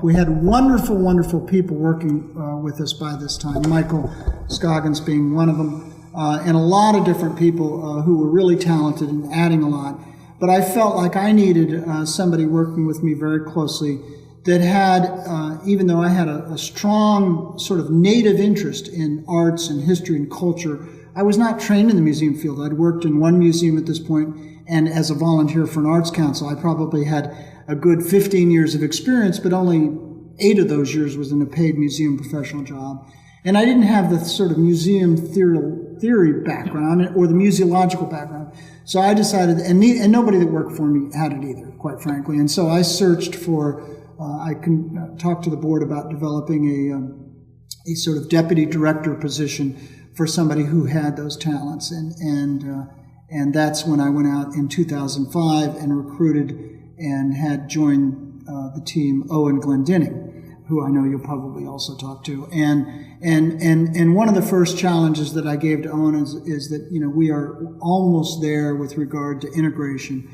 help. We had wonderful, wonderful people working with us by this time, Michael Scoggins being one of them, and a lot of different people who were really talented and adding a lot. But I felt like I needed somebody working with me very closely that had, even though I had a strong sort of native interest in arts and history and culture, I was not trained in the museum field. I'd worked in one museum at this point, and as a volunteer for an arts council, I probably had a good 15 years of experience, but only 8 of those years was in a paid museum professional job. And I didn't have the sort of museum theory background or the museological background. So I decided, and nobody that worked for me had it either, quite frankly. And so I searched for, I can talk to the board about developing a sort of deputy director position for somebody who had those talents. And that's when I went out in 2005 and recruited and had joined the team Owen Glendinning, who I know you'll probably also talk to. And one of the first challenges that I gave to Owen is that, you know, we are almost there with regard to integration.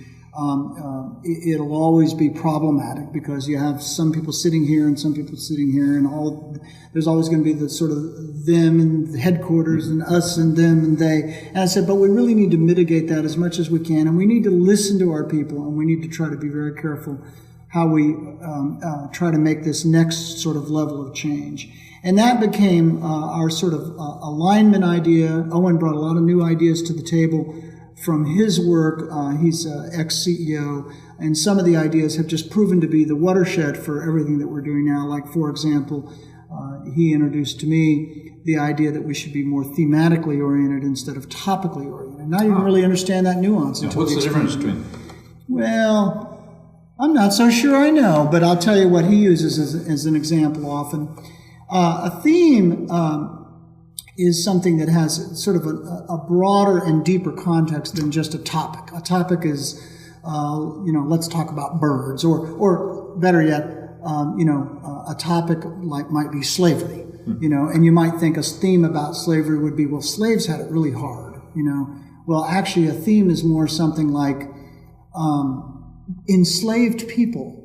It'll always be problematic because you have some people sitting here and some people sitting here, and there's always going to be the sort of them and the headquarters and us and them and they. And I said, but we really need to mitigate that as much as we can, and we need to listen to our people, and we need to try to be very careful how we try to make this next sort of level of change. And that became our sort of alignment idea. Owen brought a lot of new ideas to the table from his work. He's an ex-CEO, and some of the ideas have just proven to be the watershed for everything that we're doing now. Like, for example, he introduced to me the idea that we should be more thematically oriented instead of topically oriented. And I didn't really understand that nuance. Yeah, what's the difference between? Well, I'm not so sure I know, but I'll tell you what he uses as an example often. A theme is something that has sort of a broader and deeper context than just a topic. A topic is, let's talk about birds, or better yet, a topic like might be slavery, and you might think a theme about slavery would be, well, slaves had it really hard, Well, actually, a theme is more something like enslaved people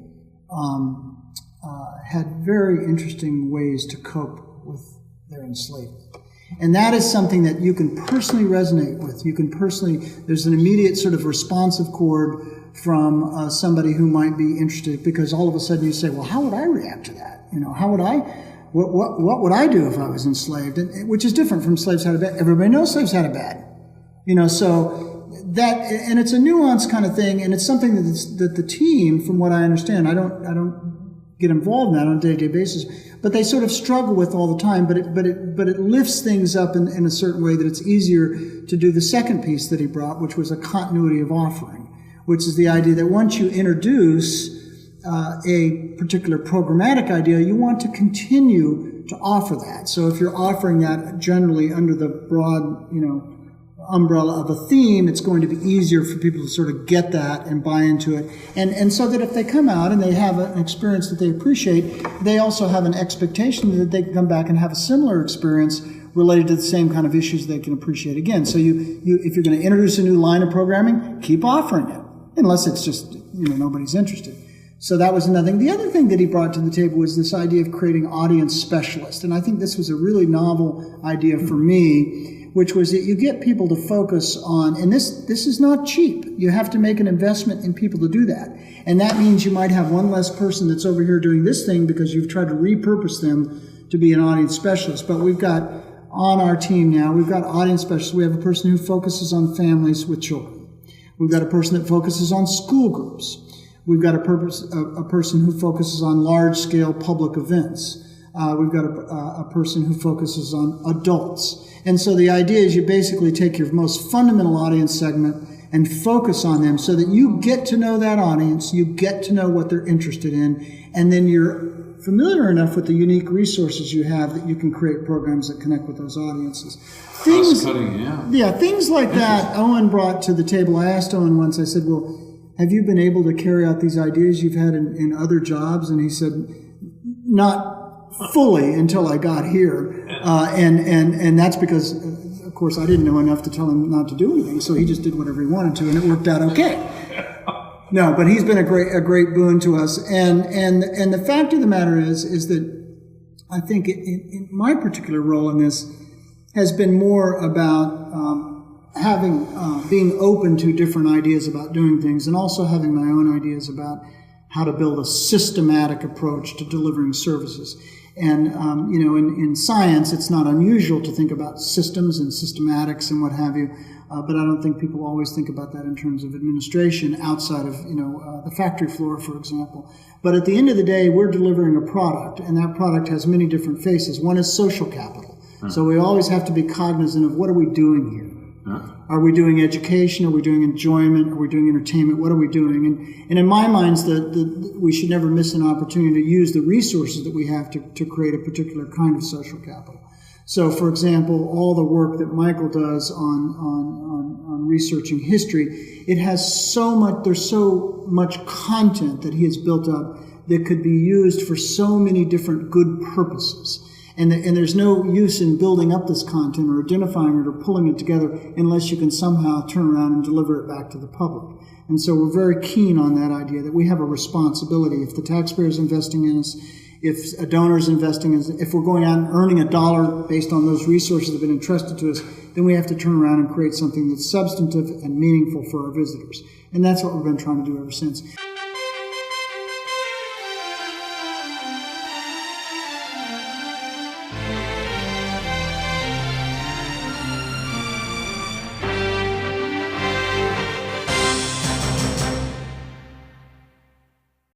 had very interesting ways to cope with their enslavement. And that is something that you can personally resonate with. There's an immediate sort of responsive chord from somebody who might be interested, because all of a sudden you say, well, how would I react to that? What would I do if I was enslaved? Which is different from slaves had it bad. Everybody knows slaves had it bad. So that, and it's a nuanced kind of thing, and it's something that the team, from what I understand, I don't get involved in that on a day-to-day basis, but they sort of struggle with all the time, but it lifts things up in a certain way that it's easier to do the second piece that he brought, which was a continuity of offering, which is the idea that once you introduce a particular programmatic idea, you want to continue to offer that. So if you're offering that generally under the broad, umbrella of a theme, it's going to be easier for people to sort of get that and buy into it. And so that if they come out and they have an experience that they appreciate, they also have an expectation that they can come back and have a similar experience related to the same kind of issues they can appreciate again. So if you're going to introduce a new line of programming, keep offering it, unless it's just, nobody's interested. So that was another thing. The other thing that he brought to the table was this idea of creating audience specialists. And I think this was a really novel idea for me, which was that you get people to focus on, and this is not cheap. You have to make an investment in people to do that. And that means you might have one less person that's over here doing this thing because you've tried to repurpose them to be an audience specialist. But we've got on our team now, we've got audience specialists. We have a person who focuses on families with children. We've got a person that focuses on school groups. We've got a person who focuses on large-scale public events. We've got a person who focuses on adults. And so the idea is you basically take your most fundamental audience segment and focus on them so that you get to know that audience, you get to know what they're interested in, and then you're familiar enough with the unique resources you have that you can create programs that connect with those audiences. Cross-cutting, yeah. Yeah, things like that Owen brought to the table. I asked Owen once, I said, well, have you been able to carry out these ideas you've had in other jobs? And he said, not fully until I got here. And that's because, of course, I didn't know enough to tell him not to do anything. So he just did whatever he wanted to, and it worked out okay. No, but he's been a great boon to us. And the fact of the matter is that I think in my particular role in this has been more about being open to different ideas about doing things, and also having my own ideas about how to build a systematic approach to delivering services. And, in science, it's not unusual to think about systems and systematics and what have you, but I don't think people always think about that in terms of administration outside of, the factory floor, for example. But at the end of the day, we're delivering a product, and that product has many different faces. One is social capital. So we always have to be cognizant of what are we doing here? Are we doing education? Are we doing enjoyment? Are we doing entertainment? What are we doing? And in my mind, we should never miss an opportunity to use the resources that we have to create a particular kind of social capital. So, for example, all the work that Michael does on researching history, it has there's so much content that he has built up that could be used for so many different good purposes. And there's no use in building up this content or identifying it or pulling it together unless you can somehow turn around and deliver it back to the public. And so we're very keen on that idea that we have a responsibility. If the taxpayer is investing in us, if a donor is investing in us, if we're going out and earning $1 based on those resources that have been entrusted to us, then we have to turn around and create something that's substantive and meaningful for our visitors. And that's what we've been trying to do ever since.